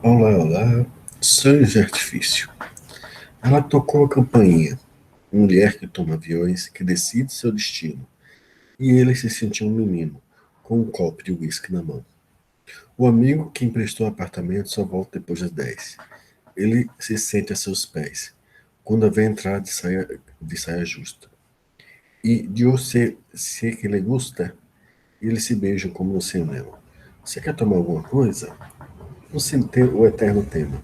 Olá, olá, sonhos de artifício. Ela tocou a campainha. Mulher que toma aviões, que decide seu destino. E ele se sentiu um menino, com um copo de uísque na mão. O amigo que emprestou o apartamento só volta depois das 10. Ele se sente a seus pés, quando vê entrar de saia justa. E de você, se que lhe gusta, eles se beijam como no cinema. Você quer tomar alguma coisa? Você tem o eterno tema.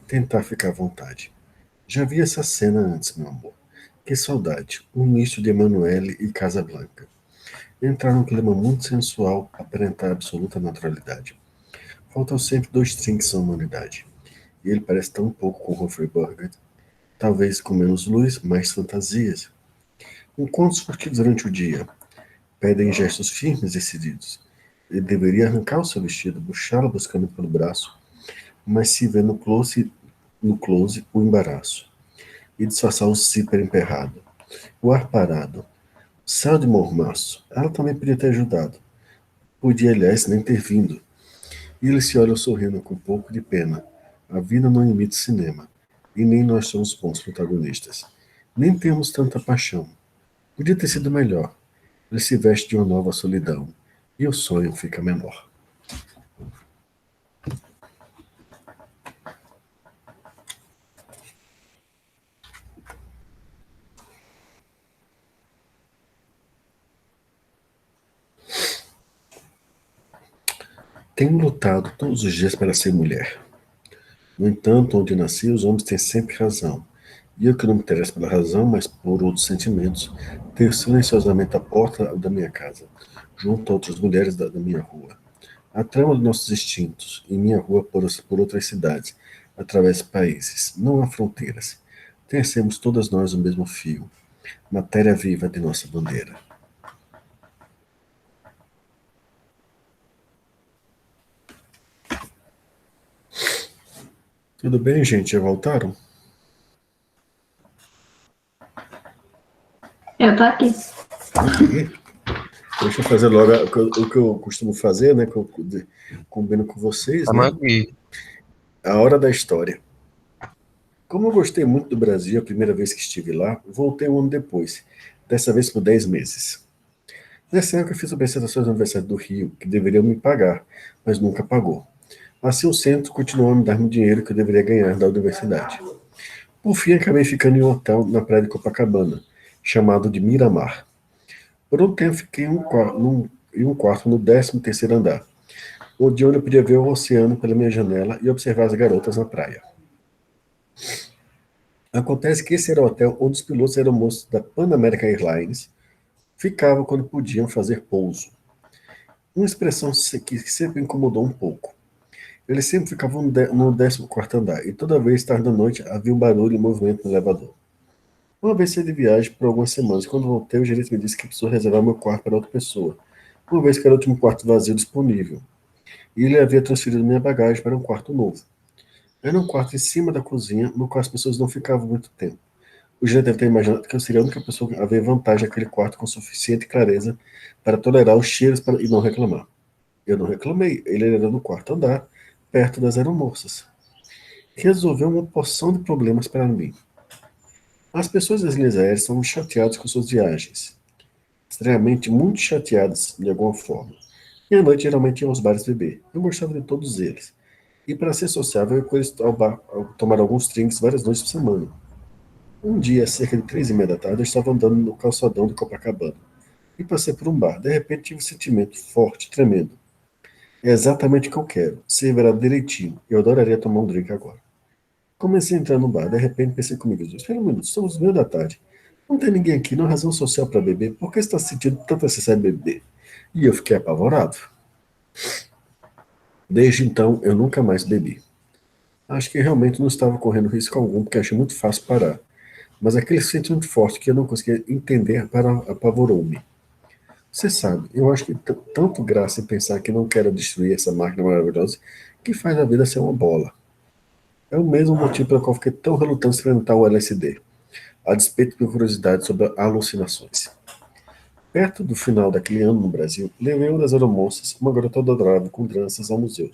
Tentar ficar à vontade. Já vi essa cena antes, meu amor. Que saudade. Um misto de Emanuele e Casablanca. Entrar num clima muito sensual, aparentar absoluta naturalidade. Faltam sempre dois trinks à humanidade. E ele parece tão pouco com Humphrey Bogart. Talvez com menos luz, mais fantasias. Encontros curtidos durante o dia. Pedem gestos firmes e decididos. Ele deveria arrancar o seu vestido, puxá-la buscando pelo braço, mas se vê no close o embaraço. E disfarçar o zíper emperrado. O ar parado. Céu de mormaço. Ela também podia ter ajudado. Podia, aliás, nem ter vindo. E eles se olham sorrindo com um pouco de pena. A vida não imita cinema. E nem nós somos bons protagonistas. Nem temos tanta paixão. Podia ter sido melhor. Ele se veste de uma nova solidão. E o sonho fica menor. Tenho lutado todos os dias para ser mulher. No entanto, onde nasci, os homens têm sempre razão. E eu que não me interesso pela razão, mas por outros sentimentos, tenho silenciosamente a porta da minha casa, junto a outras mulheres da minha rua. A trama dos nossos instintos, em minha rua por outras cidades, através de países. Não há fronteiras. Tecemos todas nós o mesmo fio, matéria viva de nossa bandeira. Tudo bem, gente? Já voltaram? Eu tô aqui. Aqui. Deixa eu fazer logo o que eu costumo fazer, né? Que eu combino com vocês, Tamo né? aqui. A hora da história. Como eu gostei muito do Brasil a primeira vez que estive lá, voltei um ano depois, dessa vez por 10 meses. Nessa época fiz apresentações na Universidade do Rio, que deveriam me pagar, mas nunca pagou. Assim o centro continuou a me dar o dinheiro que eu deveria ganhar da universidade. Por fim, acabei ficando em um hotel na praia de Copacabana, chamado de Miramar. Por um tempo fiquei em um quarto no 13º andar, onde eu podia ver o oceano pela minha janela e observar as garotas na praia. Acontece que esse era o hotel onde os pilotos aeromoços da Pan American Airlines ficavam quando podiam fazer pouso. Uma expressão que sempre me incomodou um pouco. Eles sempre ficavam no 14º andar, e toda vez, tarde da noite, havia um barulho e movimento no elevador. Uma vez saí de viagem por algumas semanas, quando voltei, o gerente me disse que precisou reservar meu quarto para outra pessoa, uma vez que era o último quarto vazio disponível, e ele havia transferido minha bagagem para um quarto novo. Era um quarto em cima da cozinha, no qual as pessoas não ficavam muito tempo. O gerente deve ter imaginado que eu seria a única pessoa a ver vantagem naquele quarto com suficiente clareza para tolerar os cheiros e não reclamar. Eu não reclamei, ele era no quarto andar, perto das aeromoças. Resolveu uma porção de problemas para mim. As pessoas das linhas aéreas são chateadas com suas viagens. Extremamente muito chateadas, de alguma forma. E à noite geralmente iam aos bares beber. Eu gostava de todos eles. E para ser sociável, eu ia ao bar tomar alguns drinks várias noites por semana. Um dia, às cerca de 3h30 da tarde, eu estava andando no calçadão de Copacabana. E passei por um bar. De repente tive um sentimento forte, tremendo. É exatamente o que eu quero. Servirá direitinho. Eu adoraria tomar um drink agora. Comecei a entrar no bar. De repente pensei comigo, espera um minuto, somos meia da tarde. Não tem ninguém aqui, não há razão social para beber. Por que você está sentindo tanta necessidade de beber? E eu fiquei apavorado. Desde então, eu nunca mais bebi. Acho que realmente não estava correndo risco algum, porque achei muito fácil parar. Mas aquele sentimento forte que eu não conseguia entender apavorou-me. Você sabe, eu acho que tanto graça em pensar que não quero destruir essa máquina maravilhosa que faz a vida ser uma bola. É o mesmo motivo pelo qual fiquei tão relutante em experimentar o LSD, a despeito de minha curiosidade sobre alucinações. Perto do final daquele ano no Brasil, levei uma das aeromoças, uma garota adorável com tranças, ao museu.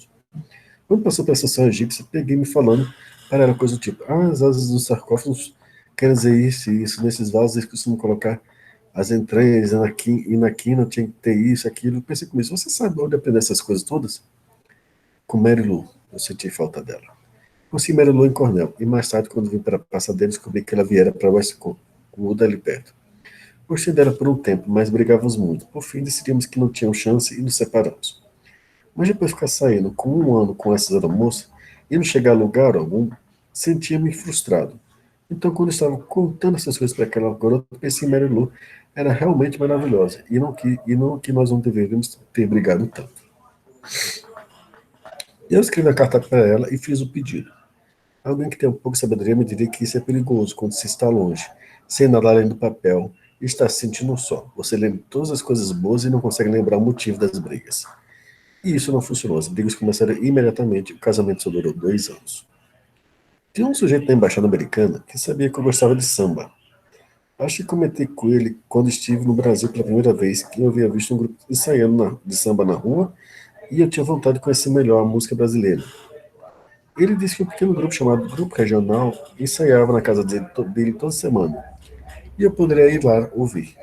Quando passou pela estação egípcia, peguei me falando para ela coisa do tipo: as asas dos sarcófagos querem dizer isso e isso. Nesses vasos eles costumam colocar as entranhas e na quina tinha que ter isso, aquilo. Eu pensei comigo: você sabe onde aprender essas coisas todas? Com Mary Lou. Eu senti falta dela. Conheci Mary Lou em Cornell, e mais tarde, quando vim para Pasadena, descobri que ela viera para Westwood ali perto. Gostei dela por um tempo, mas brigávamos muito. Por fim, decidimos que não tínhamos chance e nos separamos. Mas depois de ficar saindo com um ano com essas moças e não chegar a lugar algum, sentia-me frustrado. Então, quando estava contando essas coisas para aquela garota, pensei em Mary Lou era realmente maravilhosa e não que nós não deveríamos ter brigado tanto. Eu escrevi a carta para ela e fiz o pedido. Alguém que tem um pouco de sabedoria me diria que isso é perigoso quando se está longe, sem nada além do papel, e está se sentindo só. Você lembra todas as coisas boas e não consegue lembrar o motivo das brigas. E isso não funcionou. As brigas começaram imediatamente. O casamento só durou 2 anos. Tinha um sujeito na embaixada americana que sabia que eu gostava de samba. Acho que comentei com ele quando estive no Brasil pela primeira vez que eu havia visto um grupo ensaiando de samba na rua e eu tinha vontade de conhecer melhor a música brasileira. Ele disse que um pequeno grupo chamado Grupo Regional ensaiava na casa dele toda semana e eu poderia ir lá ouvir.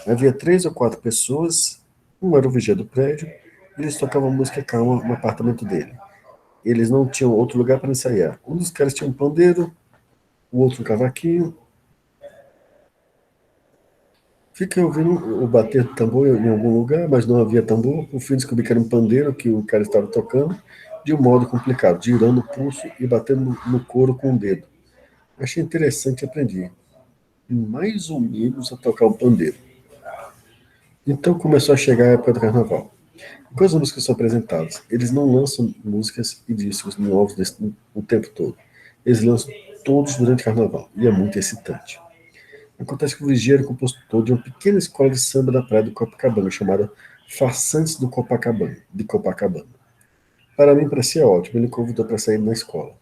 Havia 3 ou 4 pessoas, um era o vigia do prédio e eles tocavam música calma no apartamento dele. Eles não tinham outro lugar para ensaiar. Um dos caras tinha um pandeiro, o outro um cavaquinho. Fiquei ouvindo o bater do tambor em algum lugar, mas não havia tambor. Por fim, descobri que era um pandeiro que o cara estava tocando de um modo complicado, girando o pulso e batendo no couro com o dedo. Achei interessante e aprendi, mais ou menos, a tocar o pandeiro. Então começou a chegar a época do carnaval. Quais as músicas são apresentadas? Eles não lançam músicas e discos novos o tempo todo. Eles lançam todos durante o carnaval, e é muito excitante. Acontece que o Vigia era compositor de uma pequena escola de samba da praia do Copacabana, chamada Façantes do Copacabana, de Copacabana. Para mim parecia ótimo, ele me convidou para sair na escola.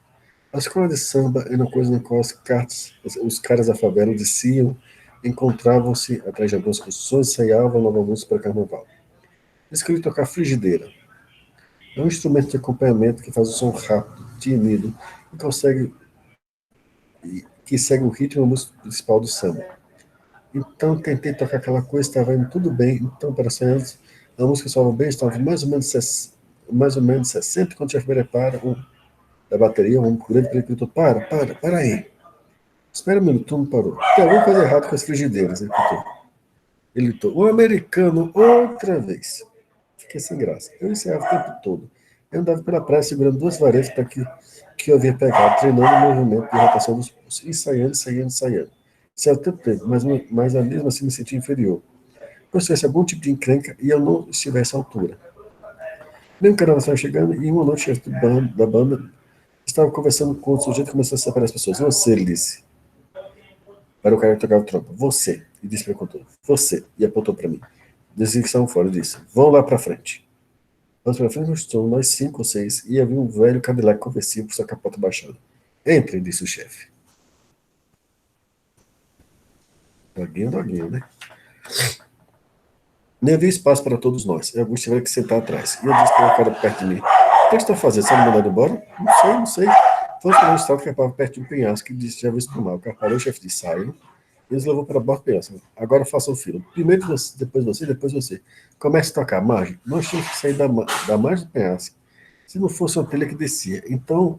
A escola de samba era uma coisa na qual os caras da favela desciam, encontravam-se atrás de algumas construções, ensaiavam nova música para carnaval. Escolhi tocar frigideira. É um instrumento de acompanhamento que faz o som rápido, tímido e que segue o ritmo e a música principal do samba. Então tentei tocar aquela coisa, estava indo tudo bem. Então, para ser antes, a música estava bem, estava mais ou menos 60, quando o chefe prepara da bateria, um grande gritou: para aí. Espera um minuto, não parou. Tem alguma coisa errada com as frigideiras, ele gritou. Ele gritou: o americano, outra vez. Fiquei sem graça. Eu ensaiava o tempo todo. Eu andava pela praia segurando 2 varetas que eu havia pegado, treinando o movimento de rotação dos pulsos, ensaiando. Ensaiava o tempo todo, mas mesmo assim me sentia inferior. Como se tivesse algum tipo de encrenca e eu não estivesse à altura. Nem o carnaval estava chegando e uma noite o chefe da banda estava conversando com outro sujeito e começou a separar as pessoas. Você, ele disse, para o cara que tocava trompa. Você. E disse para o cantor. Você. E apontou para mim. Desde que estavam fora, disse: vão lá para frente. Vamos para frente, nós 5 ou 6, e havia um velho Cadillac conversível com sua capota baixada. Entrem, disse o chefe. Doguinho, né? Nem havia espaço para todos nós, e alguns tiveram que sentar atrás. E eu disse para o cara perto de mim: o que está fazendo? Você me mandado embora? Não sei. Fomos para um estado que acabava perto de um penhasco que disse: já vou espumar. O cara parou, o chefe disse: saiam. E eles levou para a borda do penhasco. Agora façam fila. Primeiro você, depois você. Comece a tocar margem. Nós tínhamos que sair da margem do penhasco. Se não fosse uma trilha que descia. Então,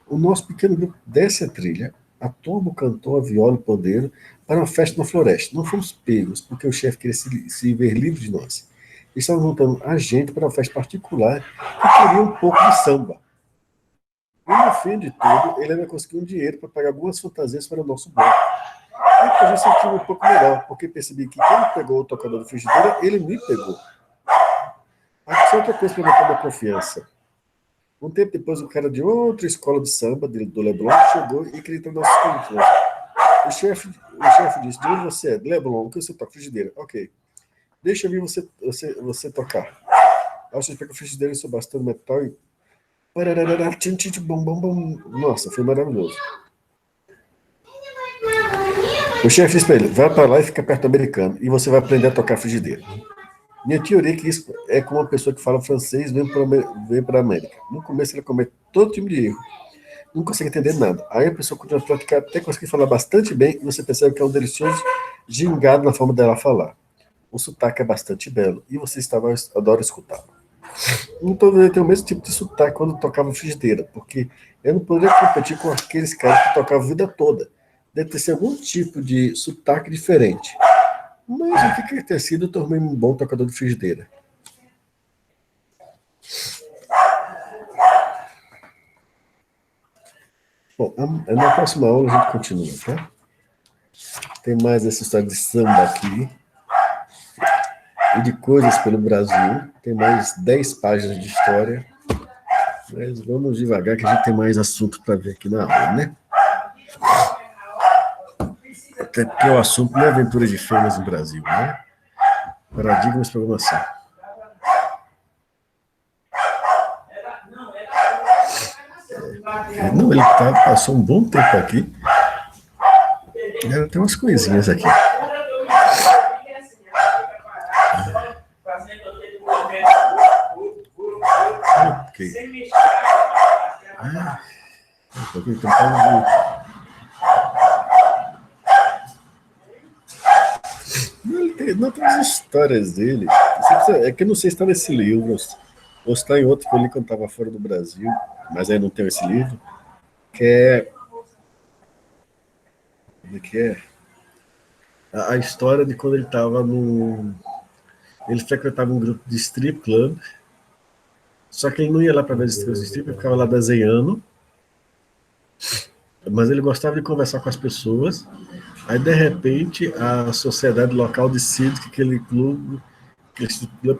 o nosso pequeno grupo desce a trilha, a turma, o cantor, a viola, o pandeiro, para uma festa na floresta. Não fomos pegos, porque o chefe queria se ver livre de nós. Eles estavam juntando a gente para uma festa particular que queria um pouco de samba. E no fim de tudo, ele ainda conseguiu um dinheiro para pagar algumas fantasias para o nosso bloco. Aí a gente sentiu um pouco melhor, porque percebi que quando pegou o tocador do frigideira, ele me pegou. Aqui é outra coisa para botar da confiança. Um tempo depois, um cara de outra escola de samba, do Leblon, chegou e queria entrar nossos conjuntos. O chefe disse: de onde você é? Leblon, o que você toca? Frigideira. Ok. Deixa eu vir você tocar. Aí você pega a frigideira e seu bastão de metal e. Nossa, foi maravilhoso. O chefe disse para ele: vai para lá e fica perto do americano, e você vai aprender a tocar frigideira. Minha teoria é que isso é como uma pessoa que fala francês vem para a América. No começo ele comete todo tipo de erro, não consegue entender nada. Aí a pessoa continua a praticar até conseguir falar bastante bem e você percebe que é um delicioso gingado na forma dela falar. O sotaque é bastante belo e você adora escutar. Não poderia ter o mesmo tipo de sotaque quando tocava frigideira, porque eu não poderia competir com aqueles caras que tocavam a vida toda. Deve ter sido algum tipo de sotaque diferente. Mas o que quer ter sido, eu tornei um bom tocador de frigideira. Bom, na próxima aula a gente continua, tá? Tem mais essa história de samba aqui e de coisas pelo Brasil. Tem mais 10 páginas de história. Mas vamos devagar que a gente tem mais assunto para ver aqui na aula, né? Até porque o assunto não é aventura de fêmeas no Brasil, né? Paradigmas de programação. Não, ele passou um bom tempo aqui. Tem umas coisinhas aqui. Ok. Não tem as histórias dele. É que eu não sei se está nesse livro ou se está em outro que eu li quando estava fora do Brasil, mas aí não tem esse livro, que é. Que é a história de quando ele estava no. Ele frequentava um grupo de strip club, só que ele não ia lá para ver os strip, ele ficava lá desenhando, mas ele gostava de conversar com as pessoas. Aí, de repente, a sociedade local decide que aquele clube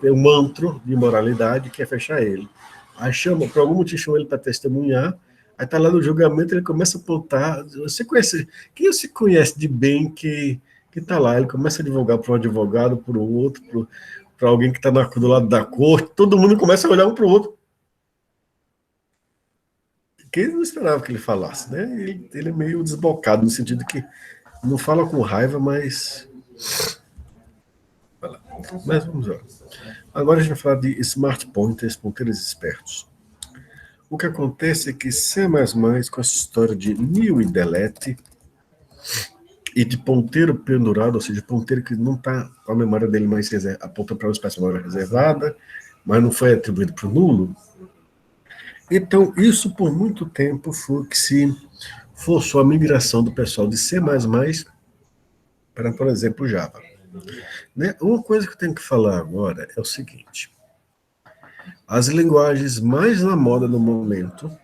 é um antro de moralidade que quer fechar ele. Aí chama, por algum motivo chama ele para testemunhar, aí tá lá no julgamento, ele começa a apontar, quem você conhece de bem que tá lá? Ele começa a divulgar para um advogado, para o outro, para alguém que está do lado da corte, todo mundo começa a olhar um para o outro. Quem não esperava que ele falasse, né? Ele é meio desbocado, no sentido que não fala com raiva, mas. Mas vamos lá. Agora a gente vai falar de smart pointers, ponteiros espertos. O que acontece é que C++, com essa história de new e delete, e de ponteiro pendurado, ou seja, ponteiro que não está com a memória dele mais aponta para uma espécie de memória reservada, mas não foi atribuído para o nulo. Então, isso por muito tempo foi que se forçou a migração do pessoal de C++ para, por exemplo, Java. Né? Uma coisa que eu tenho que falar agora é o seguinte: as linguagens mais na moda no momento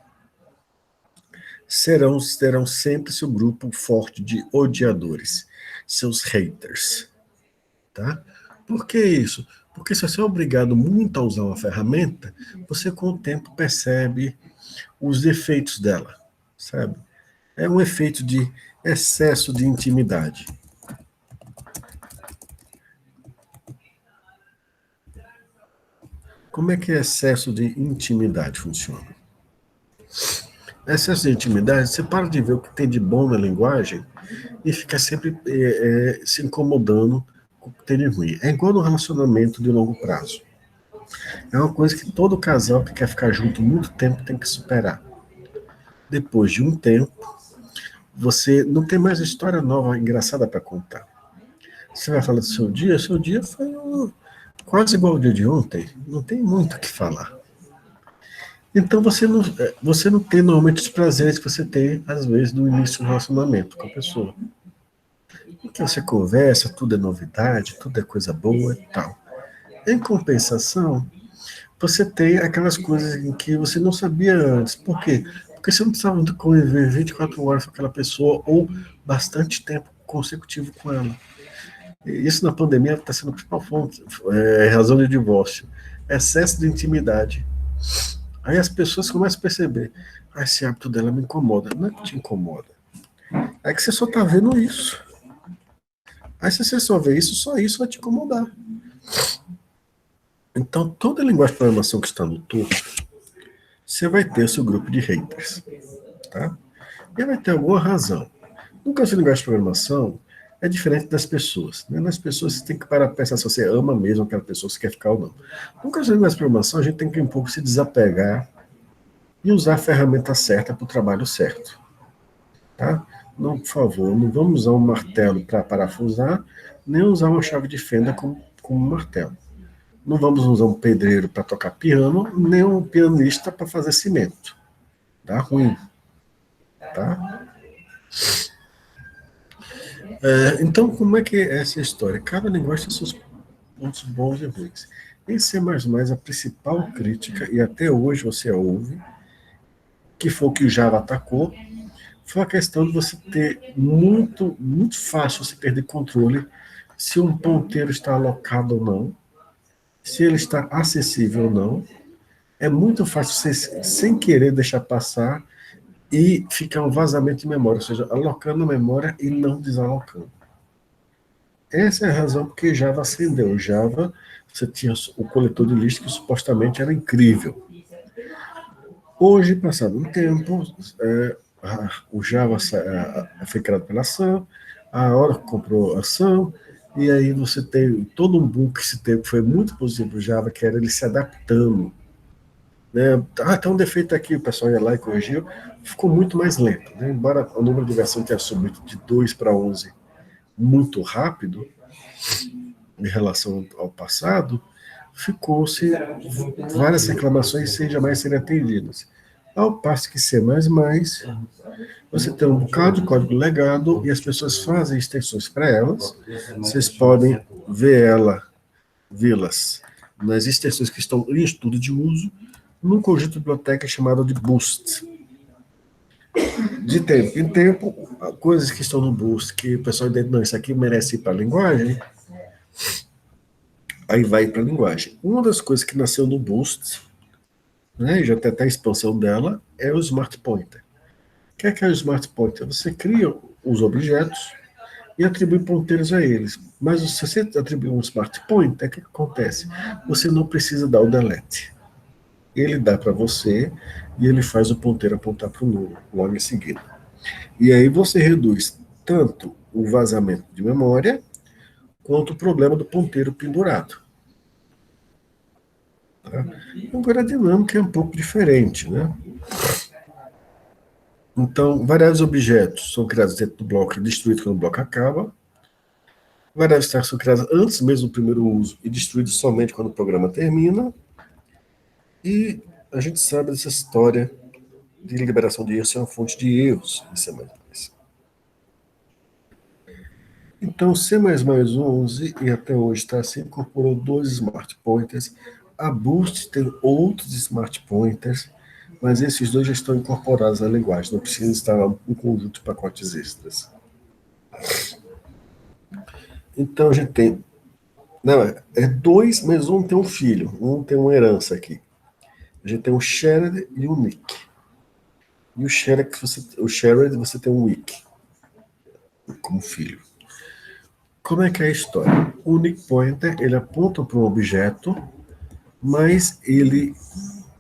terão sempre seu grupo forte de odiadores, seus haters. Tá? Por que isso? Porque se você é obrigado muito a usar uma ferramenta, você com o tempo percebe os defeitos dela, sabe? É um efeito de excesso de intimidade. Como é que excesso de intimidade funciona? Excesso de intimidade, você para de ver o que tem de bom na linguagem e fica sempre se incomodando com o que tem de ruim. É igual no relacionamento de longo prazo. É uma coisa que todo casal que quer ficar junto muito tempo tem que superar. Depois de um tempo, você não tem mais história nova, engraçada para contar. Você vai falar do seu dia foi quase igual ao dia de ontem, não tem muito o que falar. Então você não tem normalmente os prazeres que você tem, às vezes, no início do relacionamento com a pessoa. Porque você conversa, tudo é novidade, tudo é coisa boa e tal. Em compensação, você tem aquelas coisas em que você não sabia antes. Por quê? Porque você não precisava conviver 24 horas com aquela pessoa ou bastante tempo consecutivo com ela. E isso na pandemia está sendo a principal fonte, razão de divórcio. Excesso de intimidade. Aí as pessoas começam a perceber, esse hábito dela me incomoda. Não é que te incomoda, é que você só está vendo isso. Aí se você só vê isso, só isso vai te incomodar. Então, toda linguagem de programação que está no topo, você vai ter o seu grupo de haters. Tá? E vai ter alguma razão. No caso de linguagem de programação, É diferente das pessoas. Né? Nas pessoas você tem que parar para pensar se você ama mesmo aquela pessoa, se quer ficar ou não. No caso das programação, a gente tem que um pouco se desapegar e usar a ferramenta certa para o trabalho certo. Tá? Não, por favor, não vamos usar um martelo para parafusar, nem usar uma chave de fenda como martelo. Não vamos usar um pedreiro para tocar piano, nem um pianista para fazer cimento. Dá ruim. Tá? Então, como é que é essa história? Cada linguagem tem seus pontos bons e ruins. Em C++, a principal crítica, e até hoje você ouve, que foi o que o Java atacou, foi a questão de você ter muito fácil você perder controle se um ponteiro está alocado ou não, se ele está acessível ou não. É muito fácil você, sem querer, deixar passar e ficar um vazamento de memória, ou seja, alocando memória e não desalocando. Essa é a razão porque Java acendeu. Java, você tinha o coletor de lista que supostamente era incrível. Hoje, passado um tempo, o Java foi criado pela Sun, a Oracle comprou a Sun, e aí você tem todo um boom que se teve, que foi muito positivo para o Java, que era ele se adaptando. Né? Tem um defeito aqui, o pessoal ia lá e corrigiu, ficou muito mais lento. Né? Embora o número de versão tenha subido de 2 para 11 muito rápido, em relação ao passado, ficou-se várias reclamações sem jamais serem atendidas. Ao passo que C++, você tem um bocado de código legado e as pessoas fazem extensões para elas. Vocês podem vê-las nas extensões que estão em estudo de uso, num conjunto de biblioteca chamado de Boost. De tempo em tempo, coisas que estão no Boost, que o pessoal entende, não, isso aqui merece ir para a linguagem, aí vai para a linguagem. Uma das coisas que nasceu no Boost, né, já tem até a expansão dela, é o Smart Pointer. O que é o Smart Pointer? Você cria os objetos e atribui ponteiros a eles. Mas se você atribui um Smart Pointer, o que acontece? Você não precisa dar o delete. Ele dá para você e ele faz o ponteiro apontar para o número logo em seguida. E aí você reduz tanto o vazamento de memória quanto o problema do ponteiro pendurado. Tá? Agora a dinâmica é um pouco diferente, né? Então, variados objetos são criados dentro do bloco e destruídos quando o bloco acaba. Variáveis externas são criadas antes mesmo do primeiro uso e destruídas somente quando o programa termina. E a gente sabe dessa história de liberação de erros ser uma fonte de erros em C++. Então, C++11 e até hoje está assim, incorporou dois smart pointers. A Boost tem outros smart pointers, mas esses dois já estão incorporados na linguagem, não precisa instalar um conjunto de pacotes extras. Então a gente tem. Não, é dois, mas um tem um filho, um tem uma herança aqui. A gente tem um shared e um nick. E o shared você tem um weak como filho. Como é que é a história? O nick pointer ele aponta para um objeto, mas ele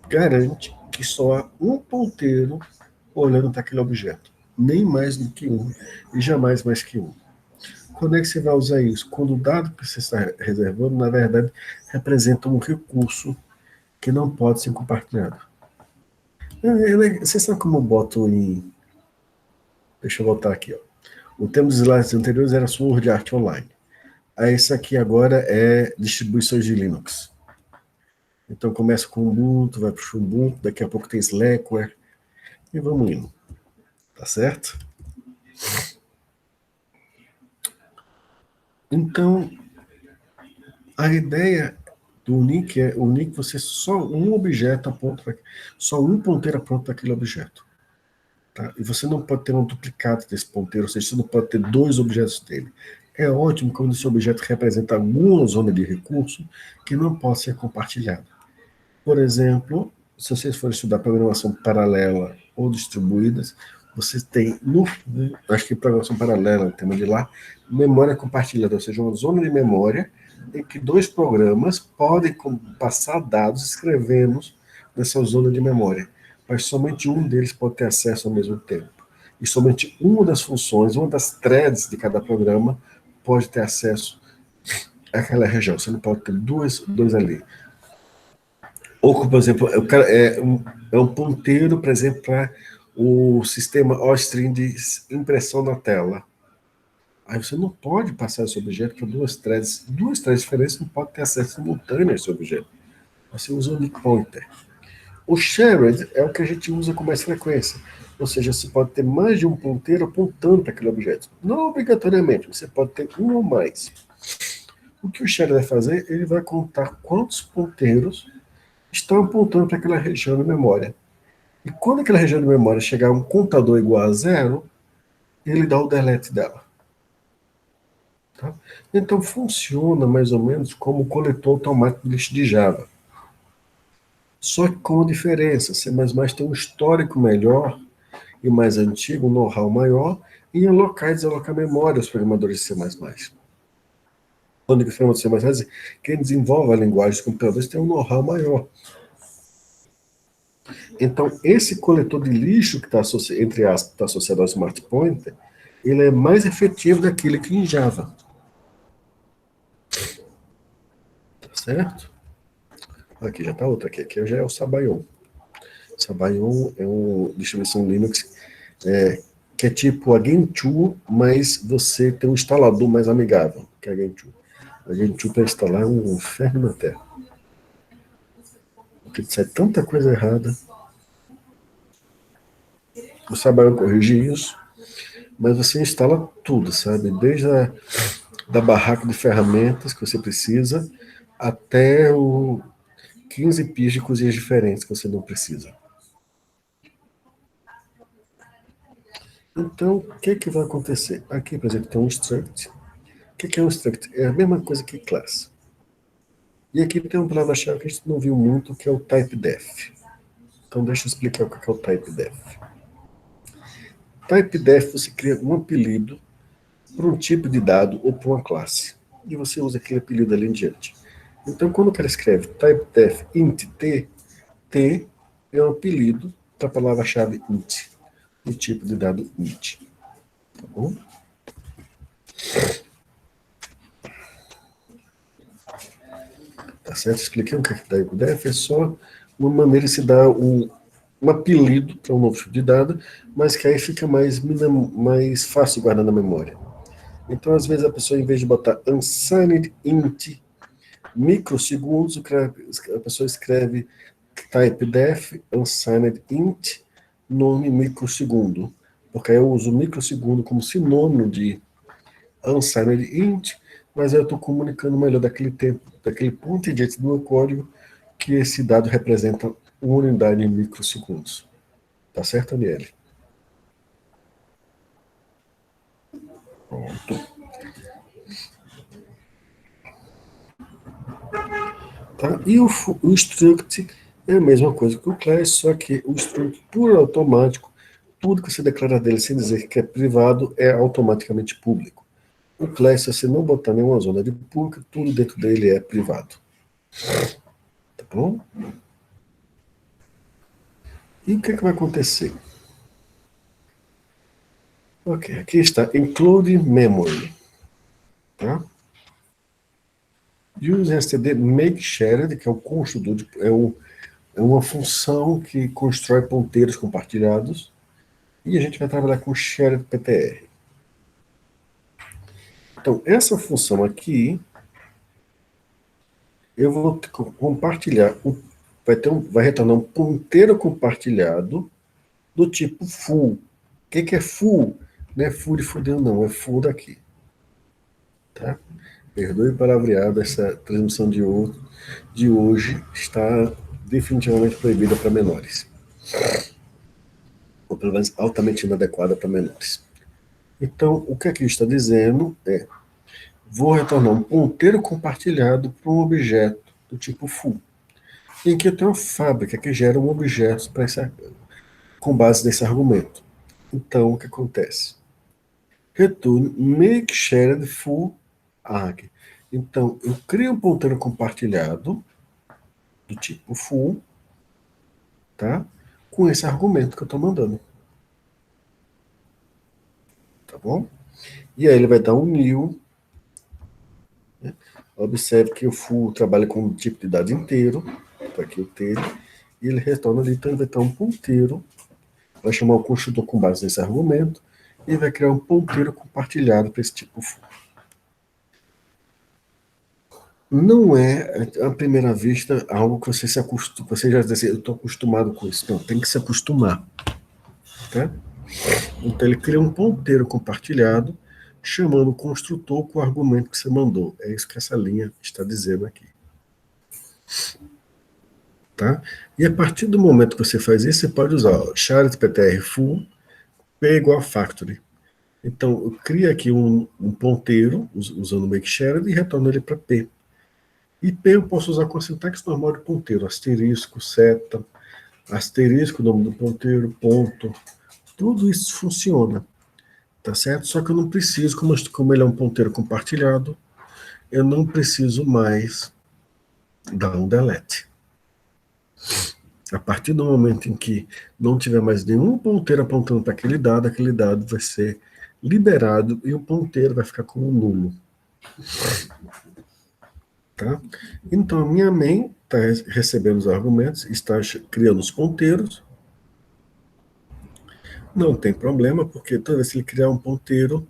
garante que só há um ponteiro olhando para aquele objeto, nem mais do que um e jamais mais que um. Quando é que você vai usar isso? Quando o dado que você está reservando, na verdade, representa um recurso que não pode ser compartilhado. Vocês sabem como eu boto em. Deixa eu voltar aqui. Ó. O tema dos slides anteriores era Sword Art Online. Aí esse aqui agora é distribuições de Linux. Então começa com Ubuntu, vai para o Ubuntu, daqui a pouco tem Slackware, e vamos indo. Tá certo? Então, a ideia do unique é unique você só um objeto aponta, só um ponteiro aponta para aquele objeto. Tá? E você não pode ter um duplicado desse ponteiro, ou seja, você não pode ter dois objetos dele. É ótimo quando esse objeto representa alguma zona de recurso que não pode ser compartilhada. Por exemplo, se vocês forem estudar programação paralela ou distribuídas, você tem, acho que programação paralela, o tema de lá, memória compartilhada, ou seja, uma zona de memória em que dois programas podem passar dados escrevendo nessa zona de memória, mas somente um deles pode ter acesso ao mesmo tempo. E somente uma das funções, uma das threads de cada programa pode ter acesso àquela região, você não pode ter dois ali. Ou, por exemplo, é um ponteiro, por exemplo, para o sistema OStream de impressão na tela. Aí você não pode passar esse objeto para duas threads diferentes, não pode ter acesso simultâneo a esse objeto. Você usa o unique pointer. O shared é o que a gente usa com mais frequência. Ou seja, você pode ter mais de um ponteiro apontando para aquele objeto. Não obrigatoriamente, você pode ter um ou mais. O que o shared vai fazer? Ele vai contar quantos ponteiros estão apontando para aquela região da memória. E quando aquela região da memória chegar a um contador igual a zero, ele dá o delete dela. Tá? Então funciona mais ou menos como o coletor automático de lixo de Java. Só que com uma diferença, C++ tem um histórico melhor e mais antigo, um know-how maior, em alocar e desalocar memória os programadores de C++. Quando os programadores de C++, quem desenvolve a linguagem dos computadores tem um know-how maior. Então, esse coletor de lixo que está entre aspas, está associado ao Smart Pointer, ele é mais efetivo daquele que em Java. Tá certo? Aqui já está outra, aqui já é o Sabayon. Sabayon é uma distribuição Linux que é tipo a Gentoo, mas você tem um instalador mais amigável que a Gentoo. A Gentoo para instalar é um inferno na Terra. Porque sai tanta coisa errada. O Sabayon corrige isso, mas você instala tudo, sabe? Desde da barraca de ferramentas que você precisa até o 15 pias de cozinhas diferentes que você não precisa. Então, o que vai acontecer? Aqui, por exemplo, tem um struct. O que é um struct? É a mesma coisa que class. E aqui tem uma palavra-chave que a gente não viu muito, que é o typedef. Então, deixa eu explicar o que é o typedef. Typedef, você cria um apelido para um tipo de dado ou para uma classe. E você usa aquele apelido ali em diante. Então, quando o cara escreve typedef int t, t é um apelido para a palavra-chave int, o tipo de dado int. Tá bom? Tá certo? Expliquei o que é typedef, é só uma maneira de se dar um apelido para um novo tipo de dado, mas que aí fica mais fácil de guardar na memória. Então, às vezes, a pessoa, em vez de botar unsigned int microsegundos, a pessoa escreve typedef unsigned int nome microsegundo, porque aí eu uso microsegundo como sinônimo de unsigned int, mas eu estou comunicando melhor daquele tempo, daquele ponto em diante do meu código, que esse dado representa uma unidade em microsegundos. Tá certo, Aniele? Pronto. Tá? E o struct é a mesma coisa que o class, só que o struct, por automático, tudo que você declara dele sem dizer que é privado é automaticamente público. O class, se você não botar nenhuma zona de público, tudo dentro dele é privado. Tá bom? E o que vai acontecer? Ok, aqui está include memory. Tá? Use std make shared, que é o construtor, é uma função que constrói ponteiros compartilhados. E a gente vai trabalhar com shared PTR. Então, essa função aqui, eu vou compartilhar, vai retornar um ponteiro compartilhado do tipo full. O que é full? Não é full de fudeu, não, é full daqui. Tá? Perdoe o palavreado, essa transmissão de hoje está definitivamente proibida para menores. Ou pelo menos altamente inadequada para menores. Então, o que aqui está dizendo é: vou retornar um ponteiro compartilhado para um objeto do tipo full, em que eu tenho uma fábrica que gera um objeto com base nesse argumento. Então, o que acontece? Return make shared full arg. Então, eu crio um ponteiro compartilhado do tipo full, tá? Com esse argumento que eu estou mandando. Tá bom? E aí ele vai dar um new né? Observe que o full trabalha com um tipo de dado inteiro, tá aqui o tele, e ele retorna ali, então ele vai ter um ponteiro, vai chamar o construtor com base nesse argumento, e vai criar um ponteiro compartilhado para esse tipo full. Não é, à primeira vista, algo que você se acostuma, você já diz assim, eu estou acostumado com isso. Não, tem que se acostumar, tá? Então ele cria um ponteiro compartilhado, chamando o construtor com o argumento que você mandou. É isso que essa linha está dizendo aqui. Tá? E a partir do momento que você faz isso, você pode usar o shared ptr full p é igual a factory. Então, eu crio aqui um ponteiro, usando o make shared, e retorno ele para p. E p eu posso usar com a sintaxe normal de ponteiro, asterisco, seta, asterisco, nome do ponteiro, ponto. Tudo isso funciona, tá certo? Só que eu não preciso, como ele é um ponteiro compartilhado, eu não preciso mais dar um delete. A partir do momento em que não tiver mais nenhum ponteiro apontando para aquele dado vai ser liberado e o ponteiro vai ficar como nulo. Tá? Então, a minha main está recebendo os argumentos, está criando os ponteiros. Não tem problema, porque toda vez que ele criar um ponteiro,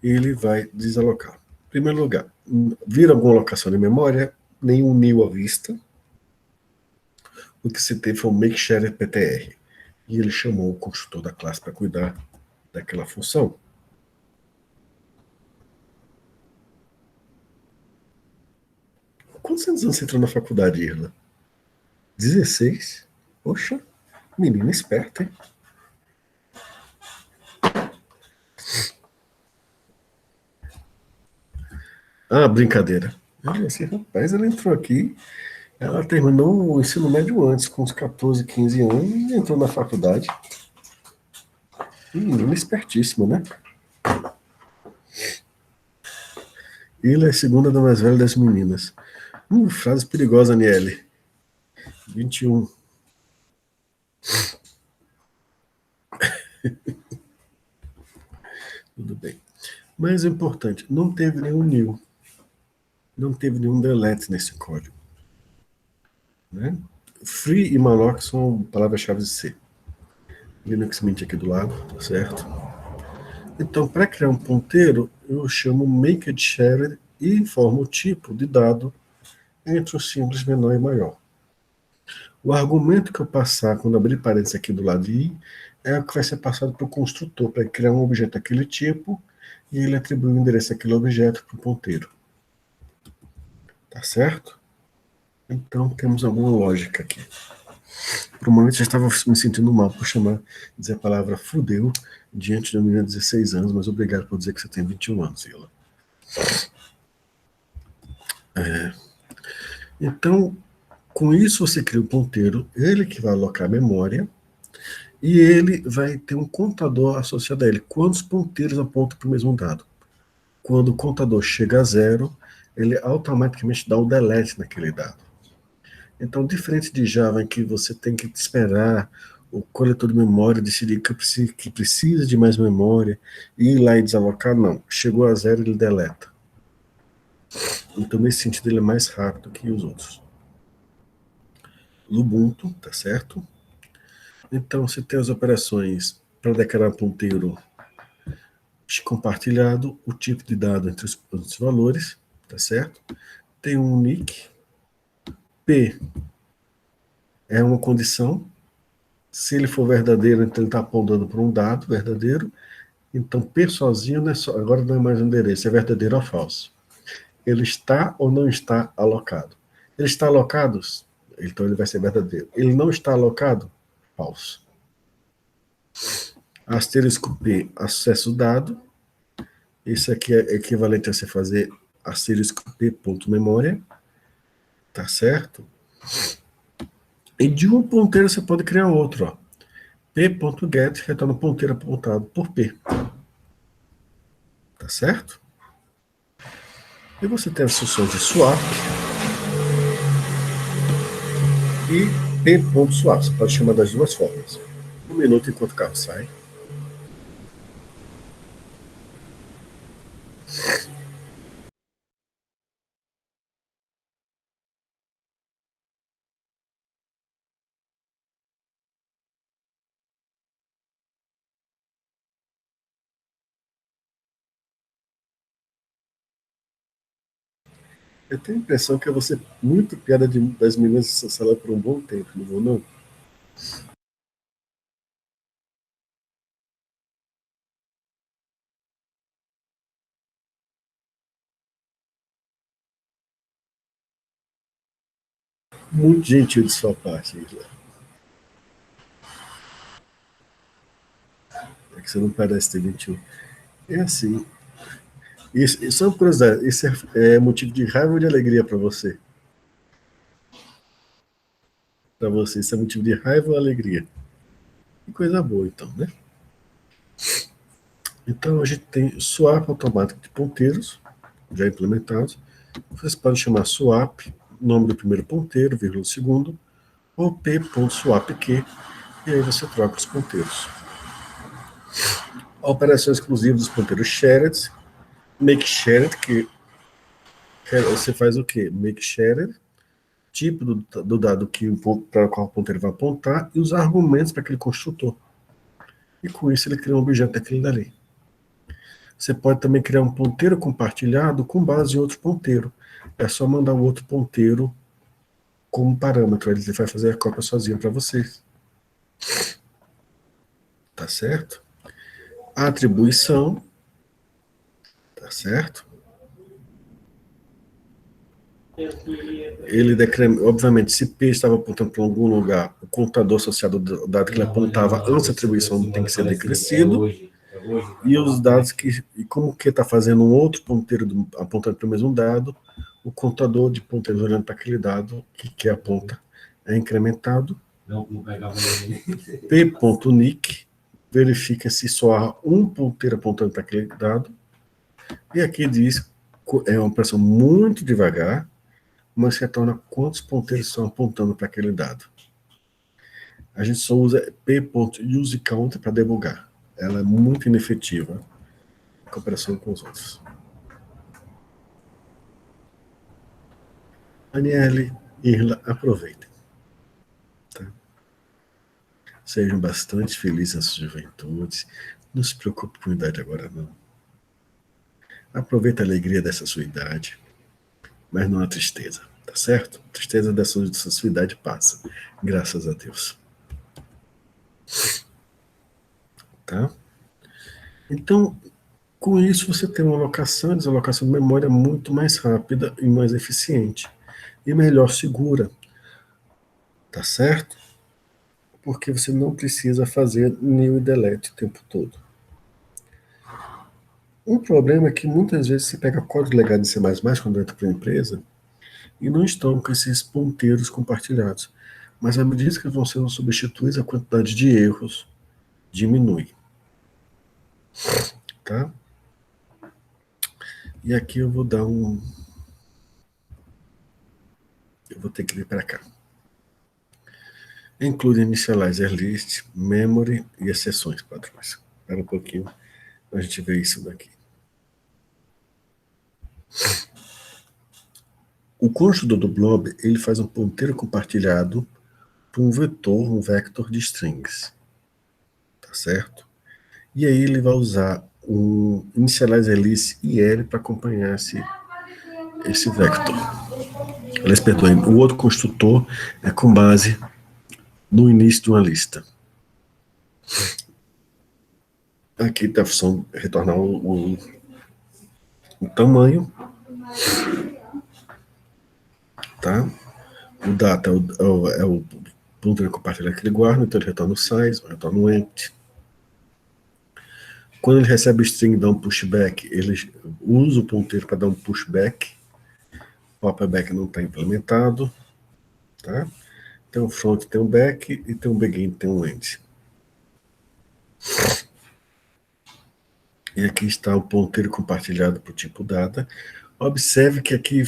ele vai desalocar. Em primeiro lugar, vira alguma locação de memória, nenhum new à vista. O que se teve foi o make share ptr. E ele chamou o construtor da classe para cuidar daquela função. Quantos anos você entrou na faculdade, Irla? 16? Poxa, menina esperta, hein? Ah, brincadeira. Eu falei assim, rapaz, ela entrou aqui, ela terminou o ensino médio antes, com uns 14, 15 anos, e entrou na faculdade. Menina espertíssima, né? Ela é a segunda da mais velha das meninas. Frase perigosa, Aniele. 21. Tudo bem. Mas o importante, não teve nenhum new. Não teve nenhum delete nesse código. Né? Free e malloc são palavras-chave de C. Linux Mint aqui do lado, tá certo? Então, para criar um ponteiro, eu chamo make shared e informo o tipo de dado entre o simples menor e maior. O argumento que eu passar quando abrir parênteses aqui do lado de i é o que vai ser passado para o construtor, para criar um objeto daquele tipo e ele atribui o endereço daquele objeto para o ponteiro. Tá certo? Então, temos alguma lógica aqui. Por um momento, já estava me sentindo mal por dizer a palavra fudeu diante de uma menina de 16 anos, mas obrigado por dizer que você tem 21 anos, Ila. Então, com isso você cria o ponteiro, ele que vai alocar a memória, e ele vai ter um contador associado a ele. Quantos ponteiros apontam para o mesmo dado? Quando o contador chega a zero, ele automaticamente dá o delete naquele dado. Então, diferente de Java, em que você tem que esperar o coletor de memória decidir que precisa de mais memória e ir lá e desalocar, não. Chegou a zero, ele deleta. Então, nesse sentido, ele é mais rápido que os outros. Ubuntu, tá certo? Então, você tem as operações para declarar ponteiro compartilhado, o tipo de dado entre os valores, tá certo? Tem um nick, P é uma condição, se ele for verdadeiro, então ele está apontando para um dado verdadeiro, então P sozinho não é só, agora não é mais um endereço, é verdadeiro ou falso. Ele está ou não está alocado? Ele está alocado? Então ele vai ser verdadeiro. Ele não está alocado? Falso. Asterisco P, acesso dado. Isso aqui é equivalente a você fazer asterisco P ponto memória. Tá certo? E de um ponteiro você pode criar outro. Ó. P.get retorna o ponteiro apontado por P. Tá certo? E você tem as funções de swap e p.swap. Você pode chamar das duas formas. Um minuto enquanto o carro sai. Eu tenho a impressão que eu vou ser muito piada das meninas dessa sala por um bom tempo, não vou não? Muito gentil de sua parte, Isla. É que você não parece ter 21. É assim. Isso é uma curiosidade. Isso é motivo de raiva ou de alegria para você? Para você, isso é motivo de raiva ou alegria? Que coisa boa, então, né? Então, a gente tem swap automático de ponteiros, já implementados. Vocês podem chamar swap, nome do primeiro ponteiro, vírgula do segundo, ou p.swapq, e aí você troca os ponteiros. A operação exclusiva dos ponteiros shared, make shared, que você faz o quê? Make shared, tipo do dado para o qual o ponteiro vai apontar e os argumentos para aquele construtor. E com isso ele cria um objeto daquele dali. Você pode também criar um ponteiro compartilhado com base em outro ponteiro. É só mandar o outro ponteiro como parâmetro. Ele vai fazer a cópia sozinho para vocês. Tá certo? A atribuição, tá certo? Ele decrementa, obviamente, se P estava apontando para algum lugar, o contador associado ao dado que ele apontava antes da atribuição tem que ser decrescido. E os dados que, e como que está fazendo um outro ponteiro apontando para o mesmo dado, o contador de ponteiros olhando para aquele dado que aponta é incrementado. P.nick verifica se só há um ponteiro apontando para aquele dado. E aqui diz, é uma operação muito devagar, mas retorna quantos ponteiros estão apontando para aquele dado. A gente só usa p.useCount para debugar. Ela é muito inefetiva em comparação com os outros. Aniele, Irla, aproveitem. Tá? Sejam bastante felizes nas suas juventudes. Não se preocupe com a idade agora, não. Aproveita a alegria dessa sua idade, mas não a tristeza, tá certo? A tristeza dessa sua idade passa, graças a Deus. Tá? Então, com isso, você tem uma alocação e desalocação de memória muito mais rápida e mais eficiente. E melhor segura, tá certo? Porque você não precisa fazer new e delete o tempo todo. Um problema é que muitas vezes você pega código legado em C++ quando entra para a empresa e não estão com esses ponteiros compartilhados. Mas à medida que vão sendo substituídos, a quantidade de erros diminui. Tá? E aqui eu vou dar um. Eu vou ter que vir para cá. Include initializer list, memory e exceções padrões. Espera um pouquinho para a gente ver isso daqui. O construtor do blob ele faz um ponteiro compartilhado para um vetor, um vector de strings. Tá certo? E aí ele vai usar um initializer list IL para acompanhar esse vector. Aliás, perdoe, o outro construtor é com base no início de uma lista. Aqui tem a função retornar o tamanho, tá? O data é o ponto de compartilhar que ele guarda, então ele retorna o size, retorna o empty. Quando ele recebe o string e dá um pushback, ele usa o ponteiro para dar um pushback. O popback não está implementado, tá? Tem um front, tem um back, e tem um begin, tem um end. E aqui está o ponteiro compartilhado para o tipo data. Observe que aqui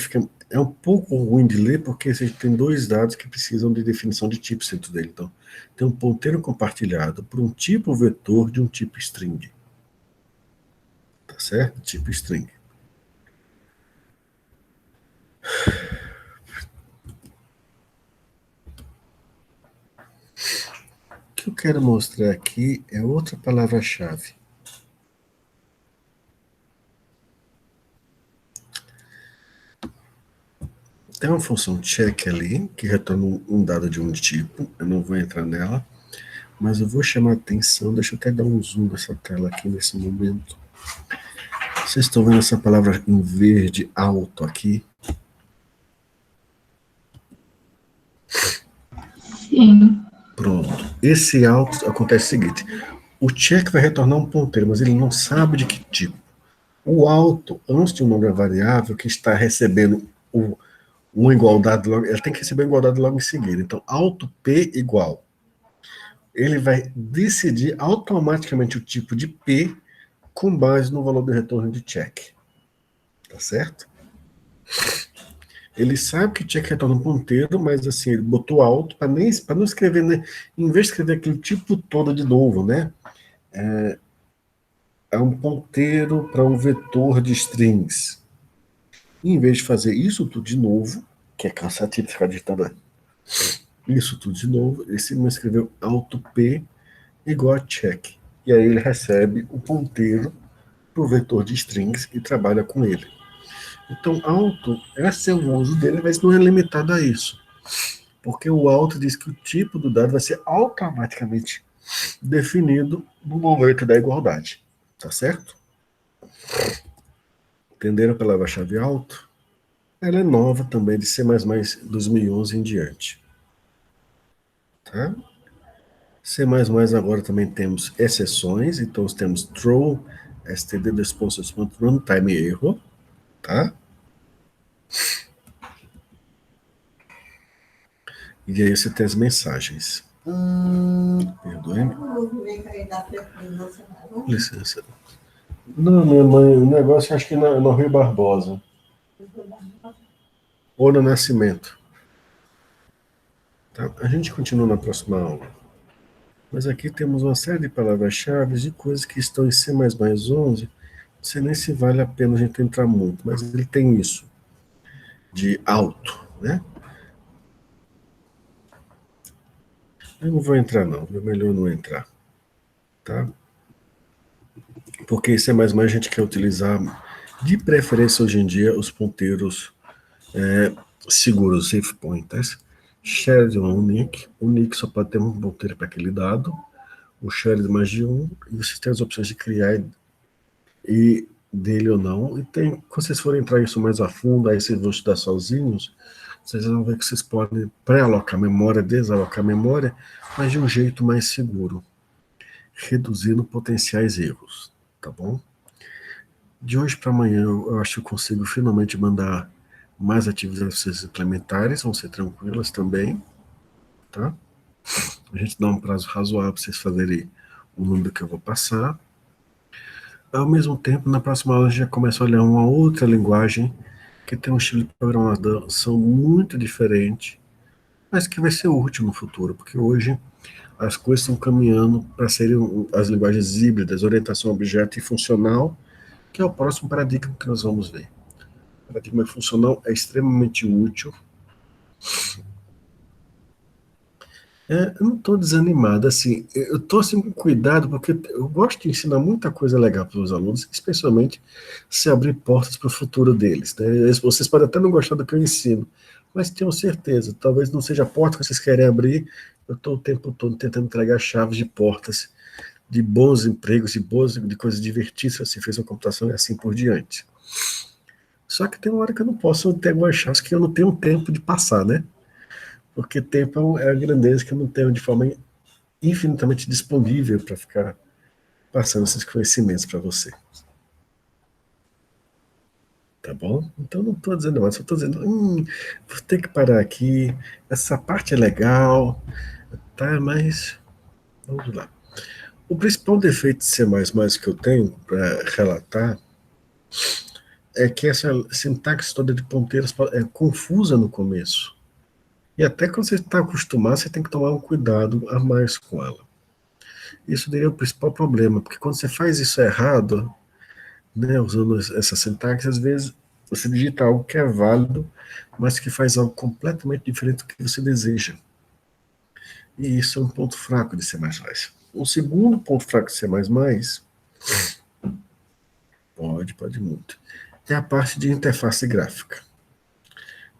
é um pouco ruim de ler, porque a gente tem dois dados que precisam de definição de tipos dentro dele. Então, tem um ponteiro compartilhado por um tipo vetor de um tipo string. Tá certo? Tipo string. O que eu quero mostrar aqui é outra palavra-chave. Tem uma função check ali, que retorna um dado de um tipo, eu não vou entrar nela, mas eu vou chamar a atenção, deixa eu até dar um zoom nessa tela aqui nesse momento. Vocês estão vendo essa palavra em verde alto aqui? Sim. Pronto. Esse alto acontece o seguinte: o check vai retornar um ponteiro, mas ele não sabe de que tipo. O alto, antes de um nome variável que está recebendo uma igualdade logo, ele tem que receber uma igualdade logo em seguida. Então, alto P igual. Ele vai decidir automaticamente o tipo de P com base no valor de retorno de check. Tá certo? Ele sabe que check retorna um ponteiro, mas assim, ele botou alto para não escrever, né? Em vez de escrever aquele tipo todo de novo, né? É um ponteiro para um vetor de strings. E em vez de fazer isso tudo de novo, que é cansativo ficar digitando isso tudo de novo, ele me escreveu alto P igual a check. E aí ele recebe o ponteiro para o vetor de strings e trabalha com ele. Então, alto, esse é o uso dele, mas não é limitado a isso. Porque o alto diz que o tipo do dado vai ser automaticamente definido no momento da igualdade. Tá certo? Entenderam a palavra-chave alto? Ela é nova também, de C++ 2011 em diante. Tá? C++ agora também temos exceções, então temos throw, std runtime error, tá? E aí você tem as mensagens. Perdoe-me. Licença. Não, minha mãe, o negócio acho que no Rio Barbosa. Ou no Nascimento. Tá? A gente continua na próxima aula. Mas aqui temos uma série de palavras-chave de coisas que estão em C++ 11. Não sei nem se vale a pena a gente entrar muito, mas ele tem isso, de alto, né? Eu não vou entrar não, é melhor não entrar, tá? Porque em C++ a gente quer utilizar, de preferência hoje em dia, os ponteiros seguros, safe pointers. Shared ou unique. Unique só pode ter um ponteiro para aquele dado. O shared mais de um. E vocês têm as opções de criar e dele ou não. E tem, quando vocês forem entrar isso mais a fundo, aí vocês vão estudar sozinhos, vocês vão ver que vocês podem pré-alocar memória, desalocar memória, mas de um jeito mais seguro, reduzindo potenciais erros, tá bom? De hoje para amanhã, eu acho que eu consigo finalmente mandar mais atividades para vocês implementares, vão ser tranquilas também, tá? A gente dá um prazo razoável para vocês fazerem o número que eu vou passar. Ao mesmo tempo, na próxima aula, a gente já começa a olhar uma outra linguagem que tem um estilo de programação muito diferente, mas que vai ser útil no futuro, porque hoje as coisas estão caminhando para serem as linguagens híbridas, orientação a objeto e funcional, que é o próximo paradigma que nós vamos ver. O paradigma funcional é extremamente útil. Eu não estou desanimado, assim, eu estou assim, com cuidado, porque eu gosto de ensinar muita coisa legal para os alunos, especialmente se abrir portas para o futuro deles. Né? Vocês podem até não gostar do que eu ensino, mas tenham certeza, talvez não seja a porta que vocês querem abrir, eu estou o tempo todo tentando entregar chaves de portas, de bons empregos, de coisas divertidas, se você fez uma computação e assim por diante. Só que tem uma hora que eu não posso ter algumas chaves que eu não tenho tempo de passar, né? Porque tempo é a grandeza que eu não tenho de forma infinitamente disponível para ficar passando esses conhecimentos para você. Tá bom? Então não estou dizendo mais, só estou dizendo, vou ter que parar aqui, essa parte é legal, tá? Mas vamos lá. O principal defeito de C++ que eu tenho para relatar é que essa sintaxe toda de ponteiros é confusa no começo. E até quando você está acostumado, você tem que tomar um cuidado a mais com ela. Isso seria o principal problema, porque quando você faz isso errado, né, usando essa sintaxe, às vezes você digita algo que é válido, mas que faz algo completamente diferente do que você deseja. E isso é um ponto fraco de C++. O segundo ponto fraco de C++, pode muito, é a parte de interface gráfica.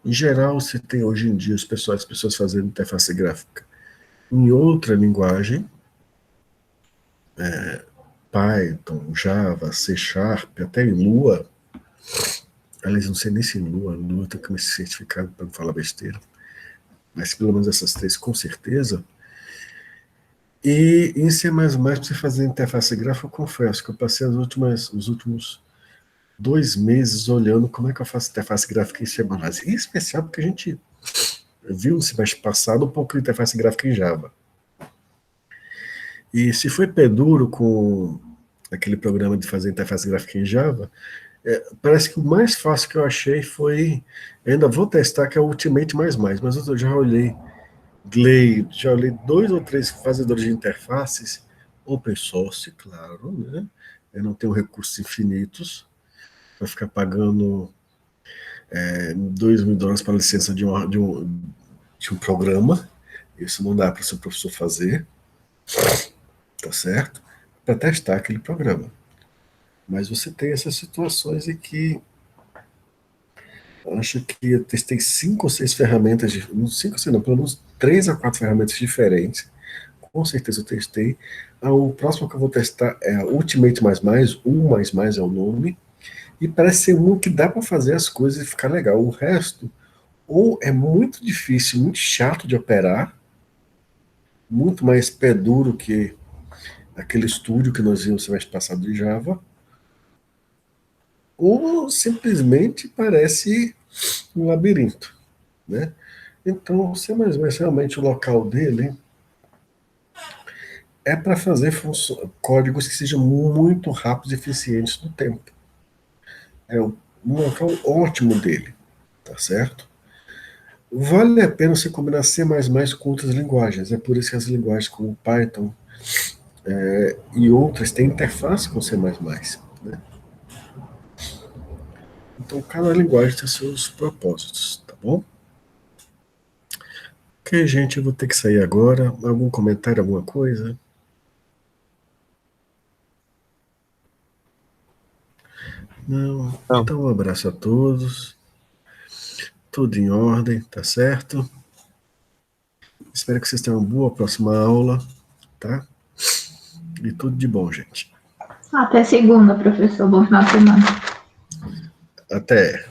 Em geral, você tem hoje em dia as pessoas fazendo interface gráfica em outra linguagem, Python, Java, C Sharp, até em Lua. Aliás, não sei nem se em Lua tem como esse certificado para não falar besteira, mas pelo menos essas três com certeza. E em C++, para você fazer interface gráfica, eu confesso que eu passei os últimos 2 meses olhando como é que eu faço interface gráfica em C++. Em especial porque a gente viu no semestre passado um pouco de interface gráfica em Java. E se foi pé duro com aquele programa de fazer interface gráfica em Java, parece que o mais fácil que eu achei foi, ainda vou testar, que é o Ultimate++, mas eu já olhei Glade, já olhei 2 ou 3 fazedores de interfaces, open source, claro, né? Eu não tenho recursos infinitos para ficar pagando $2.000 para a licença de um programa. Isso não dá para o seu professor fazer, tá certo? Para testar aquele programa. Mas você tem essas situações em que acho que eu testei 5 ou 6 ferramentas, não 5 ou 6 não, pelo menos 3 a 4 ferramentas diferentes. Com certeza eu testei. O próximo que eu vou testar é a Ultimate++, é o nome, e parece ser um que dá para fazer as coisas e ficar legal. O resto, ou é muito difícil, muito chato de operar, muito mais pé duro que aquele estúdio que nós vimos no semestre passado de Java, ou simplesmente parece um labirinto, né? Então, C++ realmente o local dele é para fazer códigos que sejam muito rápidos e eficientes no tempo. É um local ótimo dele, tá certo? Vale a pena você combinar C++ com outras linguagens. É por isso que as linguagens como Python e outras têm interface com C++. Né? Então, cada linguagem tem seus propósitos, tá bom? Ok, gente, eu vou ter que sair agora. Algum comentário, alguma coisa? Não. Não, Então, um abraço a todos. Tudo em ordem, tá certo? Espero que vocês tenham uma boa próxima aula, tá? E tudo de bom, gente. Até segunda, professor. Bom final de semana. Até.